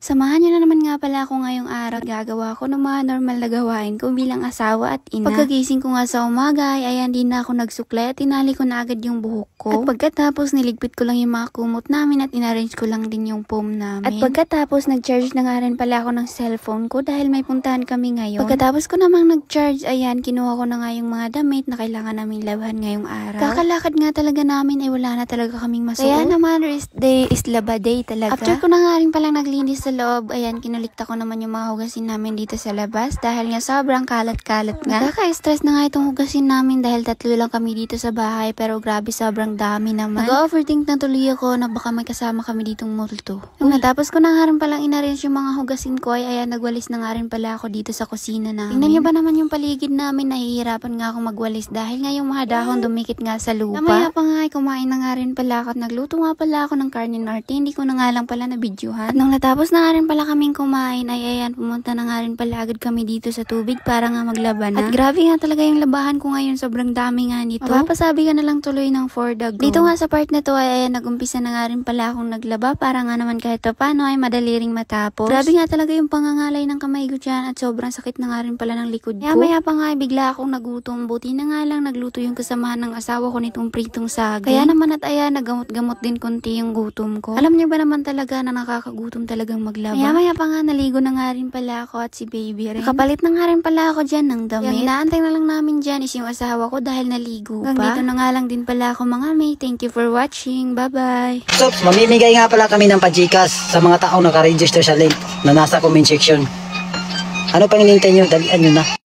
Samahan niyo na naman nga pala ako ngayong araw. Gagawa ko ng mga normal na gawain ko bilang asawa at ina. Pagkagising ko nga sa umaga ay ayan din na ako nagsukle at tinali ko na agad yung buhok ko. At pagkatapos niligpit ko lang yung mga kumot namin at inarrange ko lang din yung foam namin. At pagkatapos nag-charge na nga rin pala ako ng cellphone ko dahil may puntahan kami ngayon. Pagkatapos ko namang nag-charge, ayan kinuha ko na nga yung mga damit na kailangan naming labhan ngayong araw. Kakalakad nga talaga namin ay wala na talaga kaming masuot. Kaya na Mother's Day is laba day talaga. After ko na nga rin palang naglinis sa loob, ayan, kinulikta ko naman yung mga hugasin namin dito sa labas dahil nga sobrang kalat-kalat nga. Nakaka-stress na nga itong hugasin namin dahil 3 lang kami dito sa bahay pero grabe sobrang dami naman. Nag-overthink na tuloy ako na baka may kasama kami ditong multo. Nung natapos ko na nga rin palang inarrange yung mga hugasin ko ay ayan, nagwalis na nga rin pala ako dito sa kusina namin. Tingnan niyo ba naman yung paligid namin, nahihirapan nga akong magwalis dahil nga yung mga dahon dumikit nga sa lupa. Namaya pa nga ay kumain na nga rin pala ako at nagluto nga pala ako ng karne norte. Hindi ko na nga lang pala na videohan. At nung natapos na nga rin pala kaming kumain ay ayan, pumunta na nga rin pala agad kami dito sa tubig para nga maglaba na. At grabe nga talaga yung labahan ko ngayon, sobrang dami nga nito. Mapapasabi ka na lang tuloy ng 4 dago. Dito nga sa part na to ay ayan, nagumpisa na nga rin pala akong naglaba para nga naman kahit paano ay madali ring matapos. Grabe nga talaga yung pangangalay ng kamay ko dyan at sobrang sakit na nga rin pala ng likod ko. Maya pa nga ay bigla akong nagutom. Buti na nga lang nagluto yung kasamahan ng asawa ko nitong pritong saging. Kaya naman at ayan, nagamot-gamot din konti yung gutom ko. Alam niyo ba naman talaga na nakakagutom talagang maglaba? Maya pa nga naligo na nga rin pala ako at si baby rin. Nakapalit na nga rin pala ako dyan ng damit. Yung inaantay na lang namin dyan is yung asawa ko dahil naligo pa. Dito na nga lang din pala ako mga may. Thank you for watching. Bye-bye. So, mamimigay nga pala kami ng pa-Gcash sa mga taong naka-register sa link na nasa comment section. Ano pang hinihintay nyo? Dalian nyo na.